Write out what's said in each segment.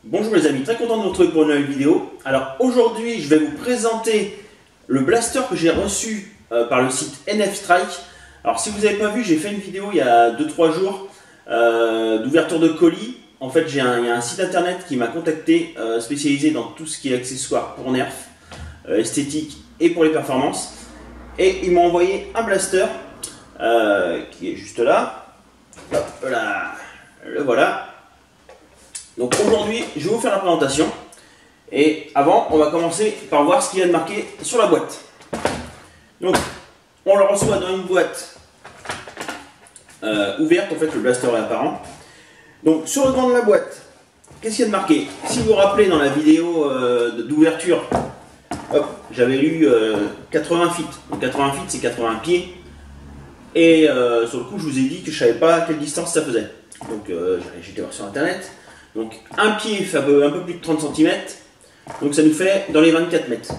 Bonjour les amis, très content de vous retrouver pour une nouvelle vidéo. Alors aujourd'hui je vais vous présenter le blaster que j'ai reçu par le site NF Strike. Alors si vous n'avez pas vu, j'ai fait une vidéo il y a 2-3 jours d'ouverture de colis. En fait il y a un site internet qui m'a contacté spécialisé dans tout ce qui est accessoires pour Nerf, esthétique et pour les performances. Et ils m'ont envoyé un blaster qui est juste là. Hop là, le voilà. Donc aujourd'hui, je vais vous faire la présentation. Et avant, on va commencer par voir ce qu'il y a de marqué sur la boîte. Donc, on le reçoit dans une boîte ouverte. En fait, le blaster est apparent. Donc, sur le devant de la boîte, qu'est-ce qu'il y a de marqué? Si vous vous rappelez dans la vidéo d'ouverture, j'avais lu 80 feet. Donc 80 feet, c'est 80 pieds. Et sur le coup, je vous ai dit que je ne savais pas quelle distance ça faisait. Donc, j'étais voir sur internet. Donc un pied fait un peu plus de 30 cm, donc ça nous fait dans les 24 mètres.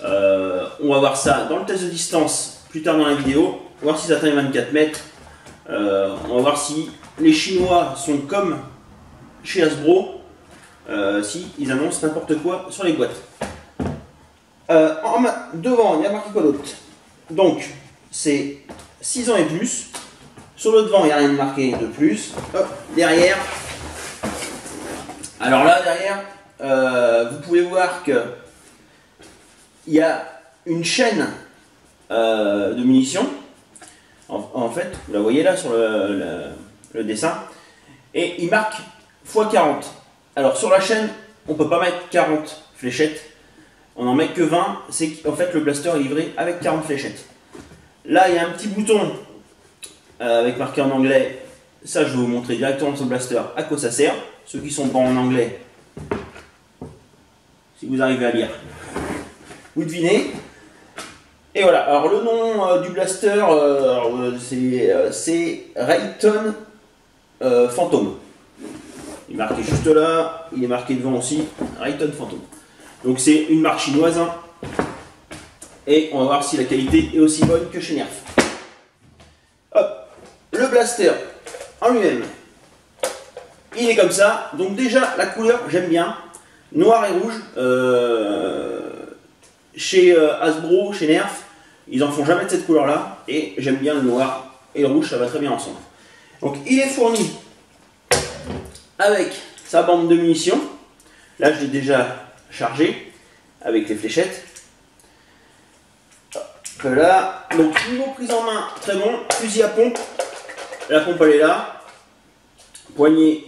On va voir ça dans le test de distance plus tard dans la vidéo, voir si ça atteint les 24 mètres. On va voir si les Chinois sont comme chez Hasbro, si ils annoncent n'importe quoi sur les boîtes. Devant, il y a marqué quoi d'autre? Donc c'est 6 ans et plus. Sur le devant, il n'y a rien de marqué de plus. Hop, derrière. Alors là, derrière, vous pouvez voir qu'il y a une chaîne de munitions. En fait, vous la voyez là sur le dessin. Et il marque x40. Alors sur la chaîne, on ne peut pas mettre 40 fléchettes. On n'en met que 20. C'est qu'en fait, le blaster est livré avec 40 fléchettes. Là, il y a un petit bouton avec marqué en anglais. Ça, je vais vous montrer directement sur le blaster à quoi ça sert. Ceux qui sont pas en anglais, si vous arrivez à lire, vous devinez. Et voilà, alors le nom du blaster, c'est Rayton Phantom. Il est marqué juste là, il est marqué devant aussi, Rayton Phantom. Donc c'est une marque chinoise, hein. Et on va voir si la qualité est aussi bonne que chez Nerf. Hop, le blaster en lui-même. Il est comme ça, donc déjà la couleur j'aime bien, noir et rouge. Chez Hasbro, chez Nerf, ils en font jamais de cette couleur là, et j'aime bien le noir et le rouge, ça va très bien ensemble. Donc il est fourni avec sa bande de munitions. Là je l'ai déjà chargé avec les fléchettes. Là, donc niveau prise en main, très bon. Fusil à pompe, la pompe elle est là, poignée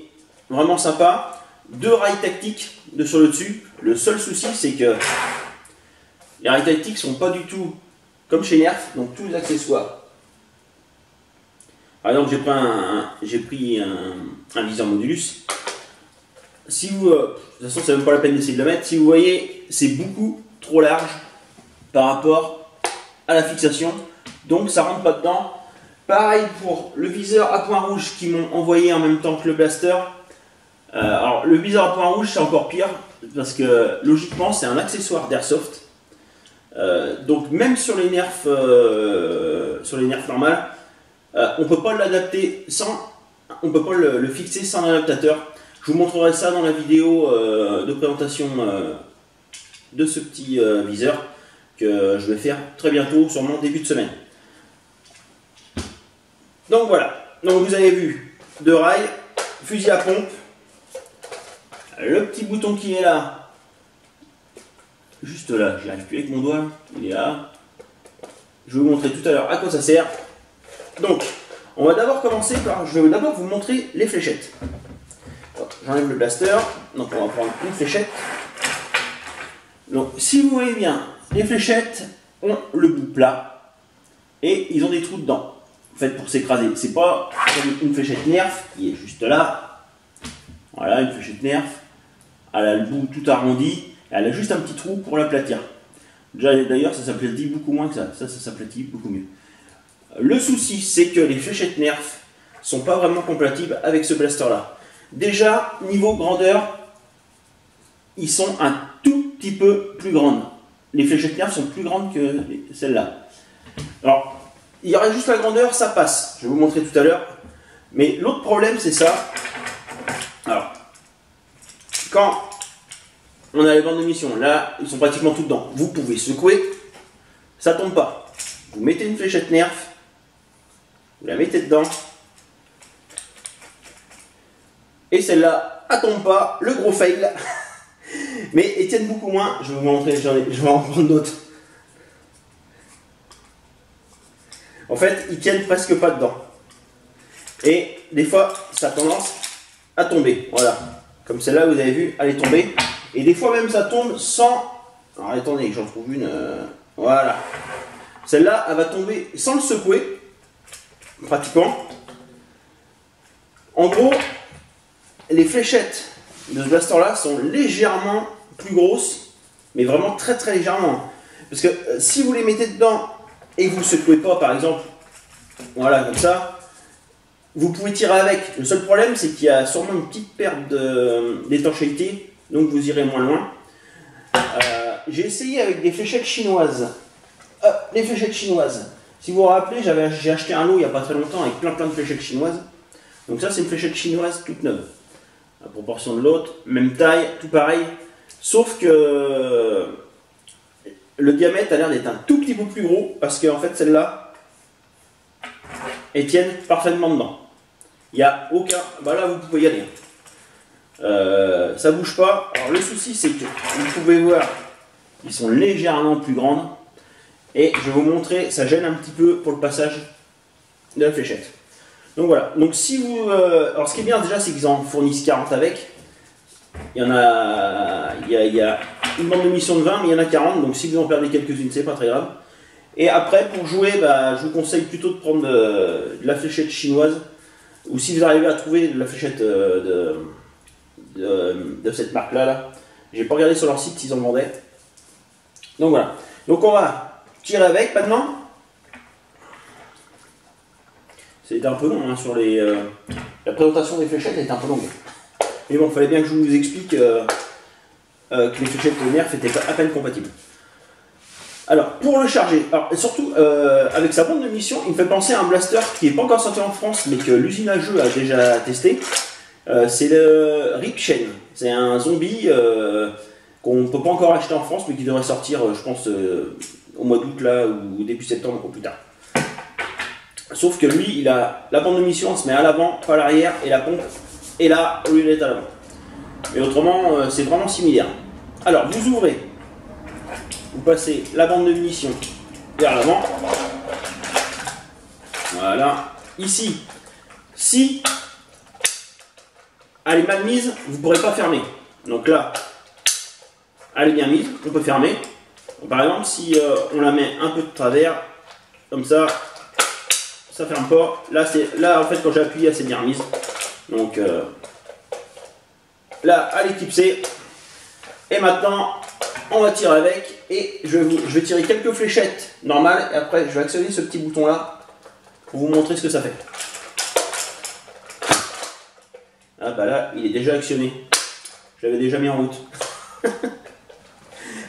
vraiment sympa, 2 rails tactiques sur le dessus. Le seul souci c'est que les rails tactiques sont pas du tout comme chez Nerf, donc tous les accessoires. Par exemple j'ai pris un viseur modulus. Si vous, de toute façon c'est même pas la peine d'essayer de le mettre. Si vous voyez, c'est beaucoup trop large par rapport à la fixation, donc ça rentre pas dedans. Pareil pour le viseur à point rouge qu'ils m'ont envoyé en même temps que le blaster. Alors le viseur à point rouge c'est encore pire parce que logiquement c'est un accessoire d'airsoft. Donc même sur les nerfs normales, on peut pas l'adapter on peut pas le fixer sans adaptateur. Je vous montrerai ça dans la vidéo de présentation de ce petit viseur que je vais faire très bientôt, sûrement début de semaine. Donc voilà, donc vous avez vu 2 rails, fusil à pompe, le petit bouton qui est là, juste là, j'y arrive plus avec mon doigt, il est là. Je vais vous montrer tout à l'heure à quoi ça sert. Donc, on va d'abord commencer par, je vais d'abord vous montrer les fléchettes. J'enlève le blaster, donc on va prendre une fléchette. Donc si vous voyez bien, les fléchettes ont le bout plat et ils ont des trous dedans. En fait, pour s'écraser, c'est pas une fléchette Nerf qui est juste là. Voilà, une fléchette Nerf. Elle a le bout tout arrondi. Elle a juste un petit trou pour l'aplatir. D'ailleurs, ça s'aplatit beaucoup moins que ça. Ça s'aplatit beaucoup mieux. Le souci, c'est que les fléchettes Nerf sont pas vraiment compatibles avec ce blaster-là. Déjà, niveau grandeur, ils sont un tout petit peu plus grandes. Les fléchettes Nerf sont plus grandes que celles-là. Alors, il y aurait juste la grandeur, ça passe. Je vais vous montrer tout à l'heure. Mais l'autre problème, c'est ça. Alors, quand on a les bandes de munitions, là, ils sont pratiquement tout dedans. Vous pouvez secouer, ça tombe pas. Vous mettez une fléchette Nerf, vous la mettez dedans. Et celle-là, elle tombe pas, le gros fail. Mais elles tiennent beaucoup moins. Je vais vous montrer, je vais en prendre d'autres. En fait, ils tiennent presque pas dedans. Et des fois, ça a tendance à tomber. Voilà. Comme celle-là, vous avez vu, elle est tombée. Et des fois même, ça tombe sans... Alors attendez, j'en trouve une. Voilà. Celle-là, elle va tomber sans le secouer. Pratiquement. En gros, les fléchettes de ce blaster-là sont légèrement plus grosses. Mais vraiment très très légèrement. Parce que si vous les mettez dedans et que vous ne secouez pas, par exemple, voilà, comme ça, vous pouvez tirer avec. Le seul problème, c'est qu'il y a sûrement une petite perte d'étanchéité, donc vous irez moins loin. J'ai essayé avec des fléchettes chinoises. Les fléchettes chinoises. Si vous vous rappelez, j'ai acheté un lot il n'y a pas très longtemps avec plein de fléchettes chinoises. Donc ça, c'est une fléchette chinoise toute neuve. La proportion de l'autre, même taille, tout pareil. Sauf que le diamètre a l'air d'être un tout petit peu plus gros parce qu'en fait, celle-là, elles tiennent parfaitement dedans. Il n'y a aucun... Bah là, vous pouvez y aller. Ça bouge pas. Alors le souci, c'est que vous pouvez voir, ils sont légèrement plus grandes. Et je vais vous montrer, ça gêne un petit peu pour le passage de la fléchette. Donc voilà. Donc si vous... alors ce qui est bien déjà, c'est qu'ils en fournissent 40 avec. Il y en a... Il y a une bande de munitions de 20, mais il y en a 40. Donc si vous en perdez quelques-unes, c'est pas très grave. Et après, pour jouer, bah, je vous conseille plutôt de prendre de la fléchette chinoise. Ou si vous arrivez à trouver de la fléchette de cette marque-là. Là. J'ai pas regardé sur leur site s'ils en vendaient. Donc voilà. Donc on va tirer avec maintenant. C'était un peu long hein, sur les... la présentation des fléchettes était un peu longue. Mais bon, il fallait bien que je vous explique que les fléchettes Nerf étaient à peine compatibles. Alors, pour le charger, alors, et surtout, avec sa bombe de munition, il me fait penser à un blaster qui n'est pas encore sorti en France, mais que l'usine à jeux a déjà testé. C'est le Rip Chain. C'est un zombie qu'on ne peut pas encore acheter en France, mais qui devrait sortir, je pense, au mois d'août, là, ou début septembre, ou plus tard. Sauf que lui, il a la bombe de munition, on se met à l'avant, pas à l'arrière, et la pompe est là, au lieu d'être à l'avant. Et autrement, c'est vraiment similaire. Alors, vous ouvrez. Vous passez la bande de munitions vers l'avant. Voilà. Ici, si elle est mal mise, vous ne pourrez pas fermer. Donc là, elle est bien mise, on peut fermer. Donc, par exemple, si on la met un peu de travers, comme ça ne ferme pas. Là, en fait, quand j'ai appuyé, elle s'est bien remise. Donc là, elle est clipsée. Et maintenant, on va tirer avec et je vais tirer quelques fléchettes normales et après je vais actionner ce petit bouton là pour vous montrer ce que ça fait. Ah bah là il est déjà actionné, je l'avais déjà mis en route.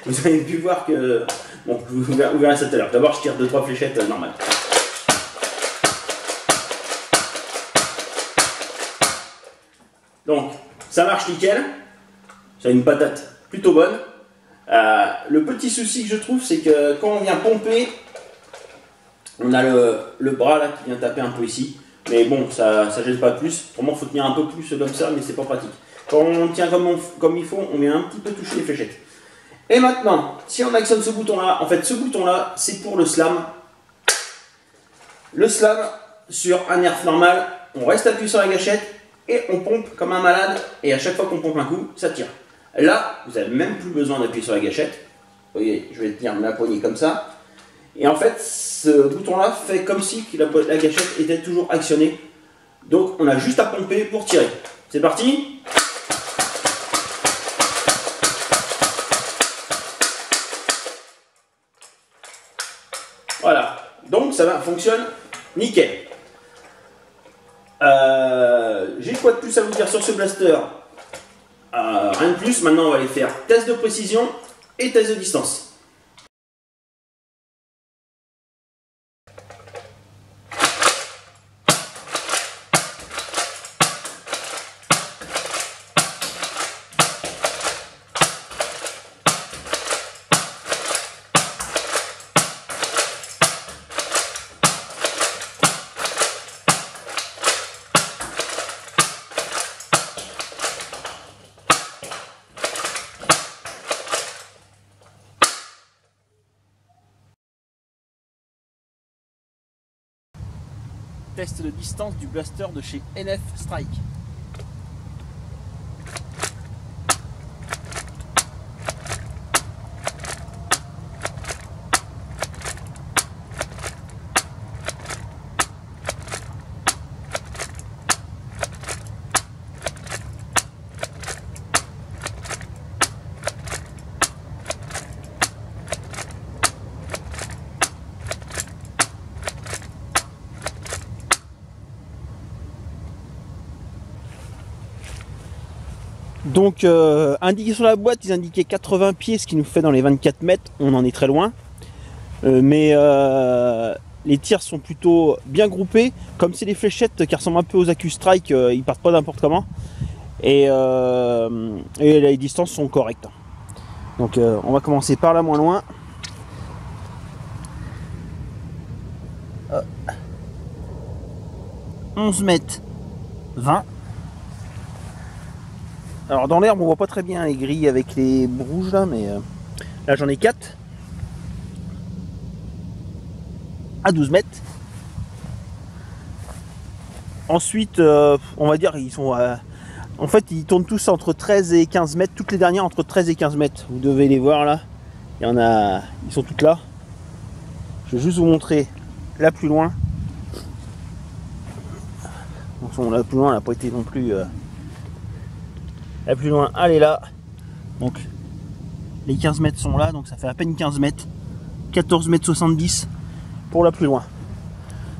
Vous avez pu voir que... Bon, vous verrez ça tout à l'heure. D'abord je tire 2-3 fléchettes normales. Donc ça marche nickel, c'est une patate plutôt bonne. Le petit souci que je trouve, c'est que quand on vient pomper, on a le bras là qui vient taper un peu ici. Mais bon, ça gêne pas plus. Pour moi, il faut tenir un peu plus comme ça, mais c'est pas pratique. Quand on tient comme il faut, on vient un petit peu toucher les fléchettes. Et maintenant, si on actionne ce bouton là, en fait ce bouton là, c'est pour le slam. Le slam, sur un nerf normal, on reste appuyé sur la gâchette et on pompe comme un malade. Et à chaque fois qu'on pompe un coup, ça tire. Là, vous n'avez même plus besoin d'appuyer sur la gâchette. Vous voyez, je vais tenir la poignée comme ça. Et en fait, ce bouton-là fait comme si la gâchette était toujours actionnée. Donc, on a juste à pomper pour tirer. C'est parti. Voilà. Donc, ça fonctionne nickel. J'ai quoi de plus à vous dire sur ce blaster? Rien de plus, maintenant on va aller faire test de précision et test de distance. Test de distance du blaster de chez NF Strike. Donc indiqué sur la boîte, ils indiquaient 80 pieds, ce qui nous fait dans les 24 mètres, on en est très loin. Mais les tirs sont plutôt bien groupés. Comme c'est des fléchettes qui ressemblent un peu aux AccuStrike, ils partent pas n'importe comment. Et les distances sont correctes. Donc on va commencer par la moins loin. 11 mètres 20. Alors dans l'herbe on voit pas très bien les grilles avec les rouges là, mais là j'en ai 4 à 12 mètres. Ensuite on va dire ils sont en fait ils tournent tous entre 13 et 15 mètres, toutes les dernières entre 13 et 15 mètres. Vous devez les voir là, il y en a, ils sont toutes là. Je vais juste vous montrer la plus loin. Donc la plus loin elle n'a pas été non plus la plus loin, elle est là. Donc les 15 mètres sont là, donc ça fait à peine 15 mètres. 14 mètres 70 pour la plus loin.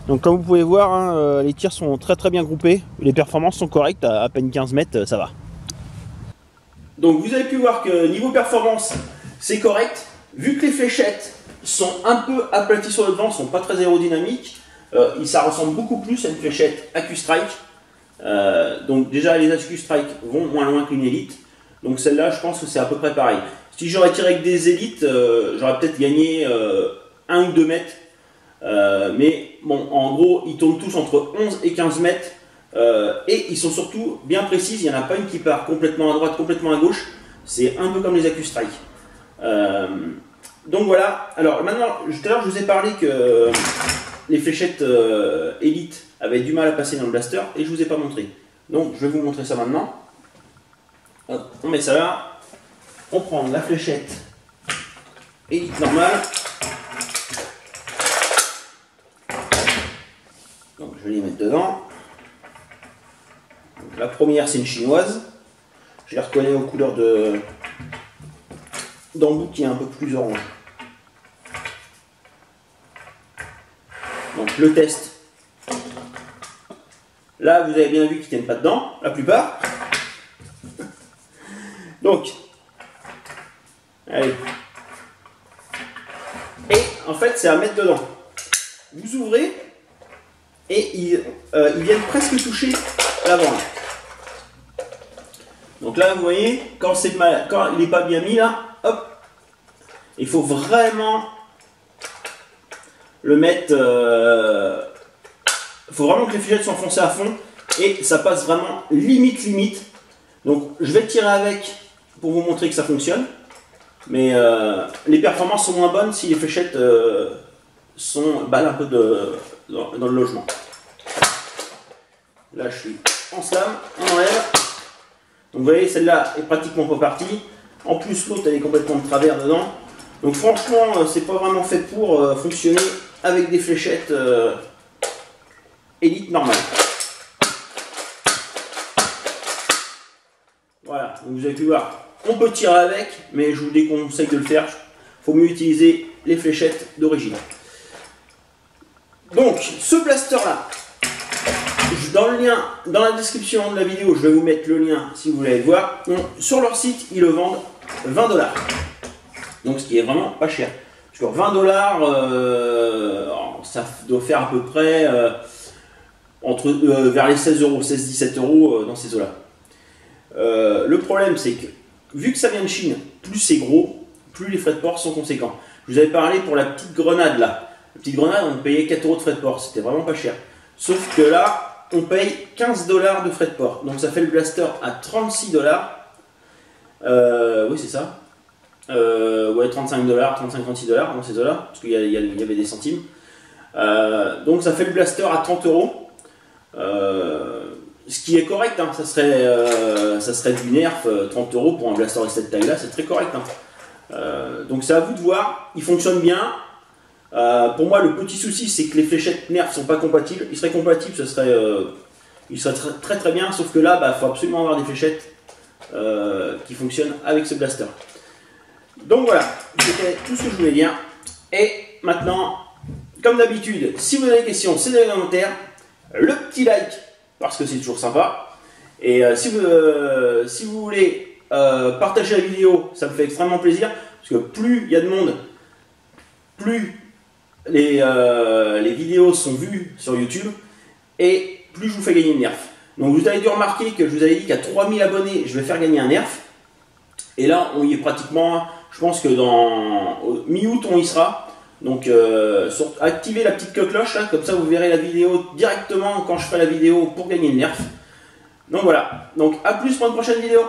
Donc comme vous pouvez voir, hein, les tirs sont très bien groupés. Les performances sont correctes, à peine 15 mètres, ça va. Donc vous avez pu voir que niveau performance, c'est correct. Vu que les fléchettes sont un peu aplaties sur le devant, sont pas très aérodynamiques, ça ressemble beaucoup plus à une fléchette AccuStrike. Donc déjà les AccuStrike vont moins loin qu'une élite, donc celle-là je pense que c'est à peu près pareil. Si j'aurais tiré avec des élites, j'aurais peut-être gagné 1 ou 2 mètres, mais bon, en gros ils tournent tous entre 11 et 15 mètres, et ils sont surtout bien précises. Il n'y en a pas une qui part complètement à droite, complètement à gauche, c'est un peu comme les AccuStrike. Donc voilà. Alors maintenant, tout à l'heure je vous ai parlé que les fléchettes élite avaient du mal à passer dans le blaster et je vous ai pas montré. Donc je vais vous montrer ça maintenant. Hop, on met ça là. On prend la fléchette élite normale. Donc je vais les mettre dedans. Donc, la première c'est une chinoise. Je les reconnais aux couleurs d'embout qui est un peu plus orange. Donc le test. Là, vous avez bien vu qu'ils ne tiennent pas dedans, la plupart. Donc, allez. Et en fait, c'est à mettre dedans. Vous ouvrez et ils viennent presque toucher l'avant. Donc là, vous voyez, quand il n'est pas bien mis là, hop, il faut vraiment le mettre. Il faut vraiment que les fléchettes soient foncées à fond et ça passe vraiment limite. Donc je vais tirer avec pour vous montrer que ça fonctionne, mais les performances sont moins bonnes si les fléchettes ballent un peu dans le logement. Là je suis en slam, on enlève. Donc vous voyez, celle-là est pratiquement pas partie. En plus l'autre elle est complètement de travers dedans. Donc franchement c'est pas vraiment fait pour fonctionner avec des fléchettes élite normale. Voilà, donc vous avez pu voir, on peut tirer avec, mais je vous déconseille de le faire. Il faut mieux utiliser les fléchettes d'origine. Donc ce blaster là, dans le lien, dans la description de la vidéo, je vais vous mettre le lien si vous voulez le voir. Sur leur site, ils le vendent 20 $. Donc ce qui est vraiment pas cher. Sur 20 $, ça doit faire à peu près vers les 16 €, 16-17 € dans ces eaux-là. Le problème, c'est que vu que ça vient de Chine, plus c'est gros, plus les frais de port sont conséquents. Je vous avais parlé pour la petite grenade là. La petite grenade, on payait 4 € de frais de port, c'était vraiment pas cher. Sauf que là, on paye 15 $ de frais de port. Donc ça fait le blaster à 36 $. Oui, c'est ça. Ouais, 35 $, 35-36 $ dans ces eaux-là, parce qu'il y avait des centimes. Donc ça fait le blaster à 30 €. Ce qui est correct, hein, ça serait du nerf, 30 € pour un blaster de cette taille là, c'est très correct. Hein. Donc c'est à vous de voir, il fonctionne bien. Pour moi le petit souci c'est que les fléchettes nerf sont pas compatibles, ils seraient compatibles, il serait très très bien, sauf que là il faut absolument avoir des fléchettes qui fonctionnent avec ce blaster. Donc voilà, c'était tout ce que je voulais dire. Et maintenant, comme d'habitude, si vous avez des questions, c'est dans les commentaires, le petit like, parce que c'est toujours sympa. Et si vous voulez partager la vidéo, ça me fait extrêmement plaisir, parce que plus il y a de monde, plus les vidéos sont vues sur YouTube, et plus je vous fais gagner une nerf. Donc vous avez dû remarquer que je vous avais dit qu'à 3000 abonnés, je vais faire gagner un nerf. Et là, on y est pratiquement, je pense que dans mi-août, on y sera. Donc activez la petite cloche là, comme ça vous verrez la vidéo directement quand je ferai la vidéo pour gagner une nerf. Donc voilà, donc à plus pour une prochaine vidéo.